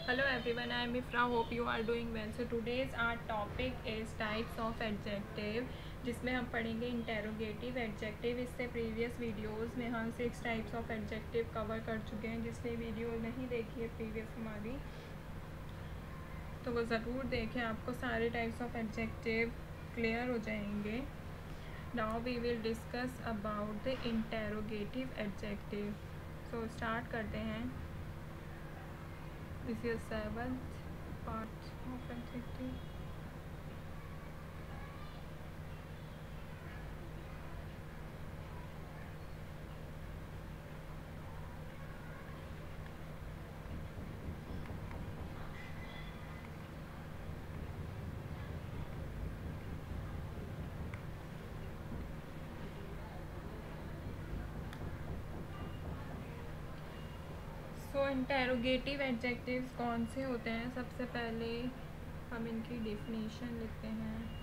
Hello everyone, I am Ifra. Hope you are doing well. So today's our topic is types of adjective, जिसमें हम पढ़ेंगे interrogative adjective. इससे previous videos में हम 6 types of adjective cover कर चुके हैं। जिसने वीडियो नहीं देखी है प्रीवियस हमारी, तो वो ज़रूर देखें, आपको सारे टाइप्स ऑफ एडजेक्टिव क्लियर हो जाएंगे। Now we will discuss about the interrogative adjective. So start करते हैं। This is 7th part of adjective. So interrogative adjectives कौन से होते हैं? सबसे पहले हम इनकी डेफिनेशन लिखते हैं।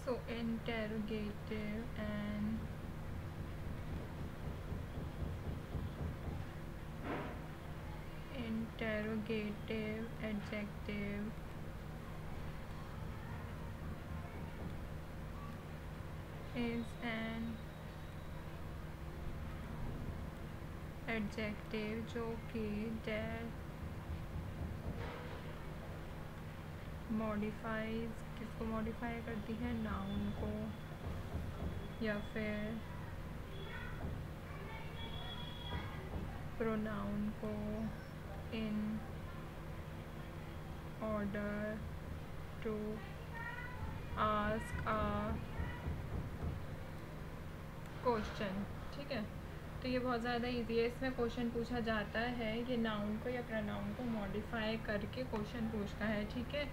So interrogative and interrogative adjective is an adjective जो कि मॉडिफाइज, किसको मॉडिफाई करती है? नाउन को, या फिर प्रोनाउन को, in order to ask a question. ठीक है, तो ये बहुत ज़्यादा ईजी है। इसमें क्वेश्चन पूछा जाता है, ये नाउन को या प्रोनाउन को मॉडिफाई करके क्वेश्चन पूछता है। ठीक है,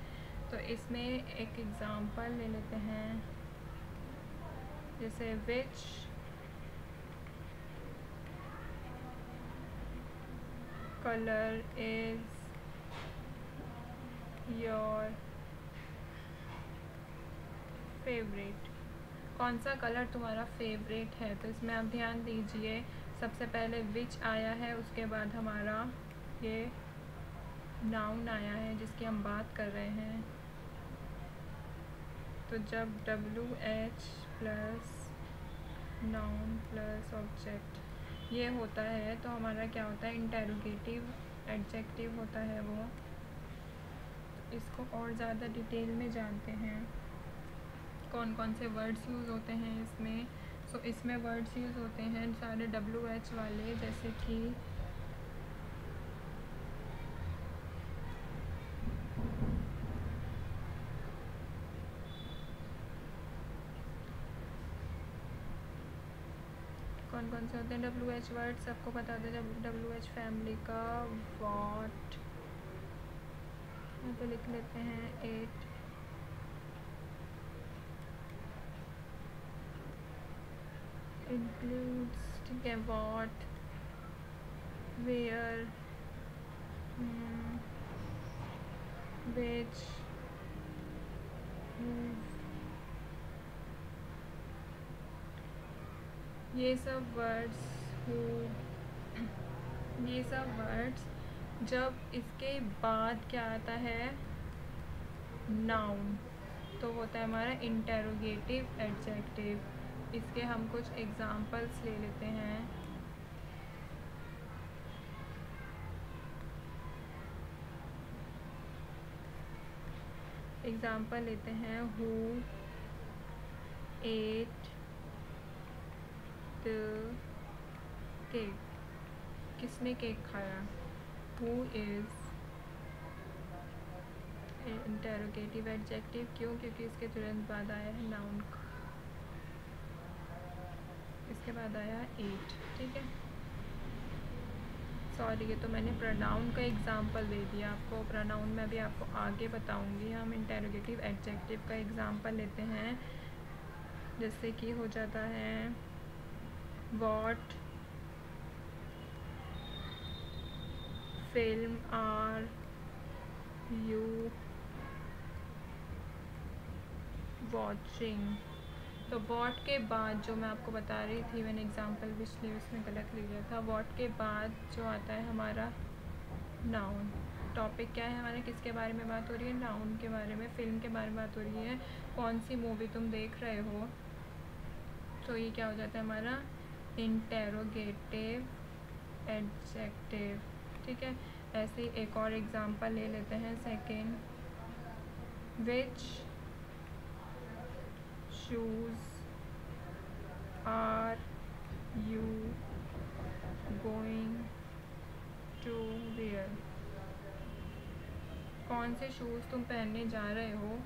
तो इसमें एक एग्ज़ाम्पल ले लेते हैं, जैसे विच कलर इज़ योर फेवरेट? कौन सा कलर तुम्हारा फेवरेट है? तो इसमें आप ध्यान दीजिए, सबसे पहले विच आया है, उसके बाद हमारा ये नाउन आया है जिसकी हम बात कर रहे हैं। तो जब WH plus noun plus object ये होता है तो हमारा क्या होता है? इंटेरोगेटिव एडजेक्टिव होता है वो। तो इसको और ज़्यादा डिटेल में जानते हैं, कौन कौन से वर्ड्स यूज़ होते हैं इसमें। सो इसमें वर्ड्स यूज़ होते हैं सारे WH वाले, जैसे कि कौन कौन से होते हैं WH वर्ड? सबको बता दें। WH फैमिली का वॉट, यहाँ पे लिख लेते हैं 8, इंक्लूड्स, ठीक है, वॉट, वेयर, विच, ये सब वर्ड्स ये सब वर्ड्स जब इसके बाद क्या आता है? नाउन, तो होता है हमारा इंटेरोगेटिव एडजेक्टिव। इसके हम कुछ एग्जांपल्स ले लेते हैं। एग्जांपल लेते हैं, हु एट द केक? किसने केक खाया? Who is interrogative adjective. क्यों? क्योंकि इसके तुरंत बाद आया है नाउन, इसके बाद आया 8। ठीक है, सॉरी, ये तो मैंने प्रोनाउन का एग्जांपल दे दिया आपको। प्रोनाउन में भी आपको आगे बताऊंगी। हम इंटेरोगेटिव एडजेक्टिव का एग्जांपल लेते हैं, जैसे कि हो जाता है what film are you watching. तो वॉट के बाद जो मैं आपको बता रही थी, मैंने एग्जाम्पल पिछले उसमें गलत लिया था। वॉट के बाद जो आता है हमारा नाउन। टॉपिक क्या है हमारा, किसके बारे में बात हो रही है, नाउन के बारे में, फिल्म के बारे में बात हो रही है, कौन सी मूवी तुम देख रहे हो। तो ये क्या हो जाता है हमारा इंटेरोगेटिव एडजेक्टिव। ठीक है, ऐसे ही एक और एग्जांपल ले लेते हैं second. Which shoes are you going to wear. कौन से शूज़ तुम पहनने जा रहे हो।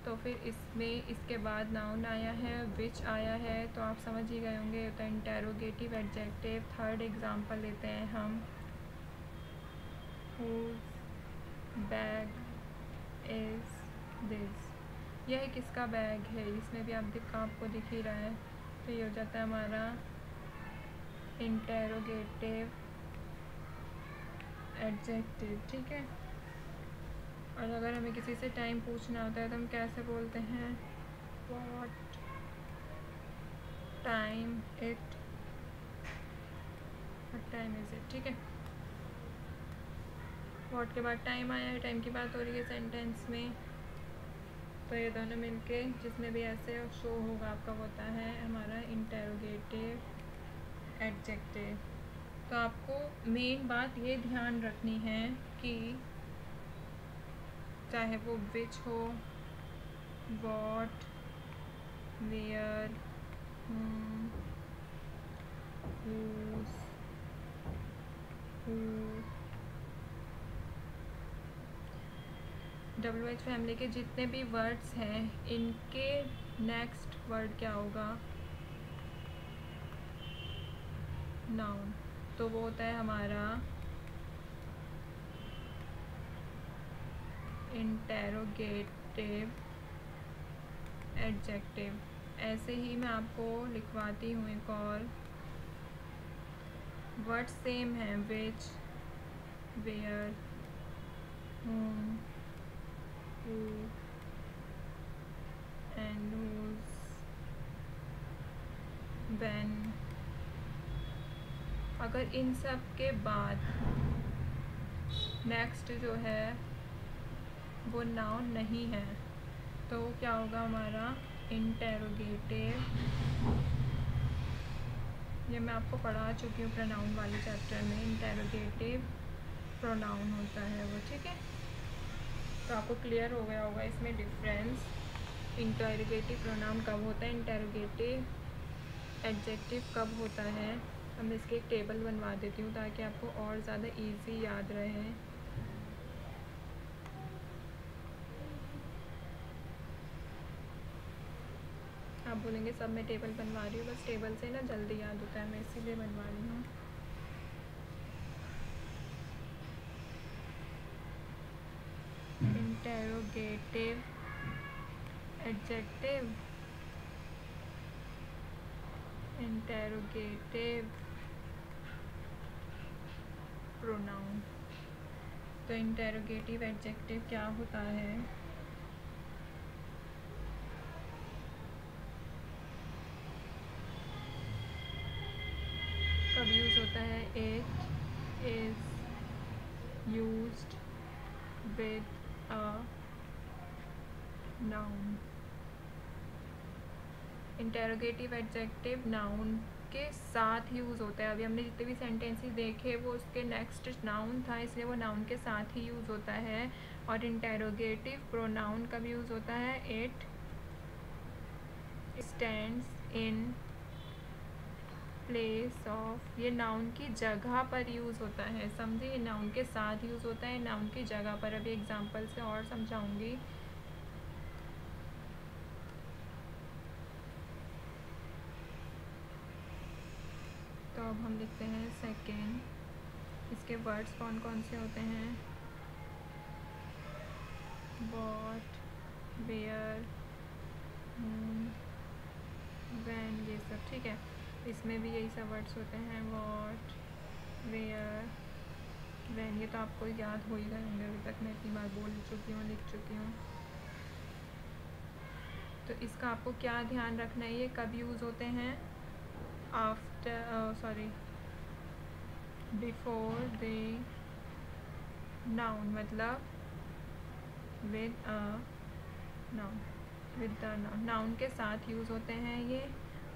तो फिर इसमें इसके बाद नाउन आया है, विच आया है, तो आप समझ ही गए होंगे तो इंटेरोगेटिव एडजेक्टिव। थर्ड एग्जांपल लेते हैं हम। Whose bag is this. यह किसका बैग है, इसमें भी आपको दिख ही रहा है। तो ये हो जाता है हमारा इंटेरोगेटिव एडजेक्टिव। ठीक है, और अगर हमें किसी से टाइम पूछना होता है तो हम कैसे बोलते हैं, what time it, what time is it. ठीक है, व्हाट के बाद टाइम आया है, टाइम की बात हो रही है सेंटेंस में। तो ये दोनों मिलके जिसमें भी ऐसे शो होगा आपका होता है हमारा इंटेरोगेटिव एडजेक्टिव। तो आपको मेन बात ये ध्यान रखनी है कि चाहे वो विच हो, what, where, whose, who, WH family के जितने भी वर्ड्स हैं इनके नेक्स्ट वर्ड क्या होगा, नाउन। तो वो होता है हमारा इंटेरोगेटिव एडजेक्टिव। ऐसे ही मैं आपको लिखवाती हूँ एक और। वर्ड सेम है, विच, where, whom, who and whose, when। अगर इन सब के बाद नेक्स्ट जो है वो नाउन नहीं है तो क्या होगा हमारा इंटेरोगेटिव। ये मैं आपको पढ़ा चुकी हूँ प्रोनाउन वाले चैप्टर में, इंटेरोगेटिव प्रोनाउन होता है वो। ठीक है, तो आपको क्लियर हो गया होगा इसमें डिफरेंस। इंटेरोगेटिव प्रोनाउन कब होता है, इंटेरोगेटिव एडजेक्टिव कब होता है। अब मैं इसके एक टेबल बनवा देती हूँ ताकि आपको और ज़्यादा इजी याद रहे। आप बोलेंगे सब मैं टेबल बनवा रही हूँ, बस टेबल से ना जल्दी याद होता है, मैं इसीलिए बनवा रही हूँ। Interrogative adjective, interrogative pronoun. तो इंटेरोगेटिव एडजेक्टिव क्या होता है, कब यूज़ होता है, it is used with a noun. Interrogative adjective noun के साथ यूज़ होता है। अभी हमने जितने भी सेंटेंसेस देखे वो उसके नेक्स्ट नाउन था, इसलिए वो नाउन के साथ ही यूज़ होता है। और इंटेरोगेटिव प्रोनाउन कब यूज़ होता है, it stands in place of. ये नाउन की जगह पर यूज़ होता है, समझे, ये नाउन के साथ यूज़ होता है, नाउन की जगह पर। अभी एग्जांपल से और समझाऊंगी। तो अब हम लिखते हैं सेकेंड। इसके वर्ड्स कौन कौन से होते हैं, वॉट, वेयर, व्हेन, ये सब। ठीक है, इसमें भी यही सब वर्ड्स होते हैं, वॉट, वेयर, वैन, ये तो आपको याद हो ही गए होंगे, अभी तक मैं इतनी बार बोल चुकी हूँ, लिख चुकी हूँ। तो इसका आपको क्या ध्यान रखना है, ये कब यूज़ होते हैं, आफ्टर बिफोर द नाउन, मतलब with a noun, with the noun के साथ यूज़ होते हैं ये,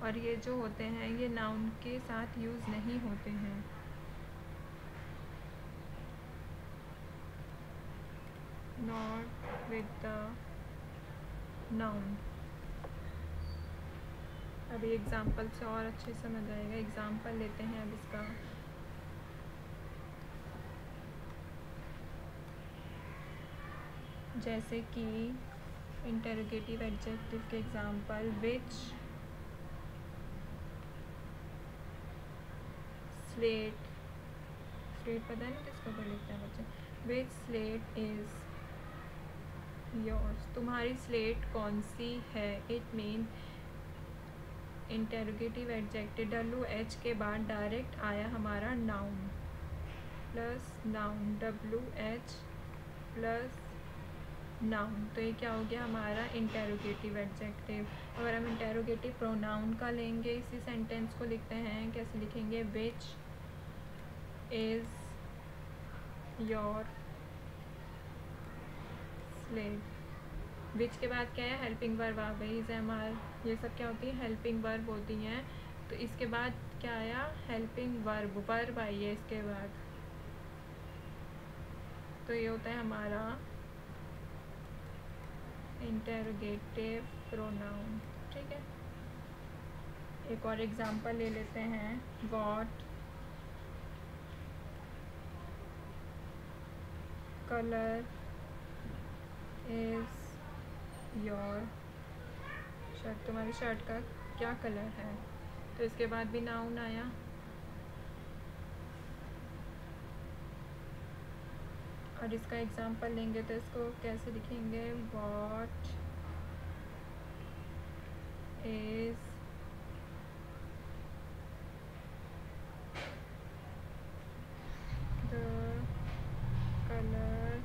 और ये जो होते हैं ये नाउन के साथ यूज़ नहीं होते हैं। Not with the noun. अभी एग्जाम्पल से और अच्छे समझ आएगा। एग्जाम्पल लेते हैं अब इसका। जैसे कि इंटरोगेटिव एडजेक्टिव के एग्जाम्पल, विच स्लेट, स्लेट पता है ना किसको पर लिखते हैं बच्चे, विच स्लेट इज़ योर्स, तुम्हारी स्लेट कौन सी है। It mean interrogative adjective WH के बाद डायरेक्ट आया हमारा noun plus noun, WH plus noun, तो ये क्या हो गया हमारा इंटरोगेटिव एडजेक्टिव। अगर हम इंटरोगेटिव प्रोनाउन का लेंगे, इसी सेंटेंस को लिखते हैं, कैसे लिखेंगे, विच इज़ योर स्लेट। विच के बाद क्या है, हेल्पिंग वर्ब आ गई, इज एम आर, ये सब क्या होती है, हेल्पिंग वर्ब होती हैं। तो इसके बाद क्या आया, हेल्पिंग वर्ब, वर्ब आई है इसके बाद, तो ये होता है हमारा इंटरोगेटिव प्रोनाउन। ठीक है, एक और एग्जांपल ले लेते हैं। What colour is your shirt, तुम्हारी शर्ट का क्या कलर है। तो इसके बाद भी नाउन आया। और इसका एग्जांपल लेंगे तो इसको कैसे लिखेंगे, what is the colour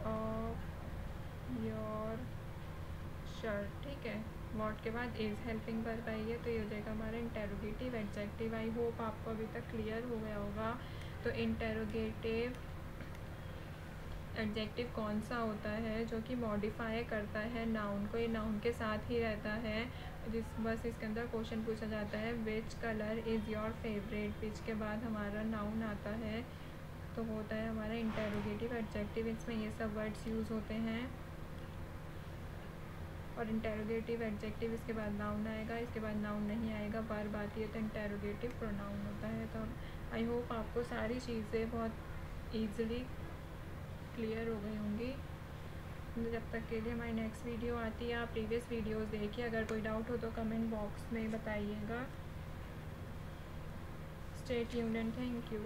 of your shirt. ठीक है, व्हाट के बाद इज़, हेल्पिंग वर्ब आई है, तो ये हो जाएगा हमारा इंटरोगेटिव एडजेक्टिव। आई होप आपको अभी तक क्लियर हो गया होगा। तो इंटरोगेटिव एडजेक्टिव कौन सा होता है, जो कि मॉडिफाई करता है नाउन को, ये नाउन के साथ ही रहता है। बस इसके अंदर क्वेश्चन पूछा जाता है, which colour is your favourite, which के बाद हमारा नाउन आता है, तो होता है हमारा इंटरोगेटिव एडजेक्टिव। इसमें ये सब वर्ड्स यूज़ होते हैं। और इंटरोगेटिव एडजेक्टिव इसके बाद नाउन आएगा, इसके बाद नाउन नहीं आएगा, वर्ब आती है, तो इंटरोगेटिव प्रोनाउन होता है। तो आई होप आपको सारी चीज़ें बहुत ईजिली क्लियर हो गई होंगी। जब तक के लिए हमारी नेक्स्ट वीडियो आती है, आप प्रीवियस वीडियोस देखिए। अगर कोई डाउट हो तो कमेंट बॉक्स में बताइएगा। Stay tuned and thank you.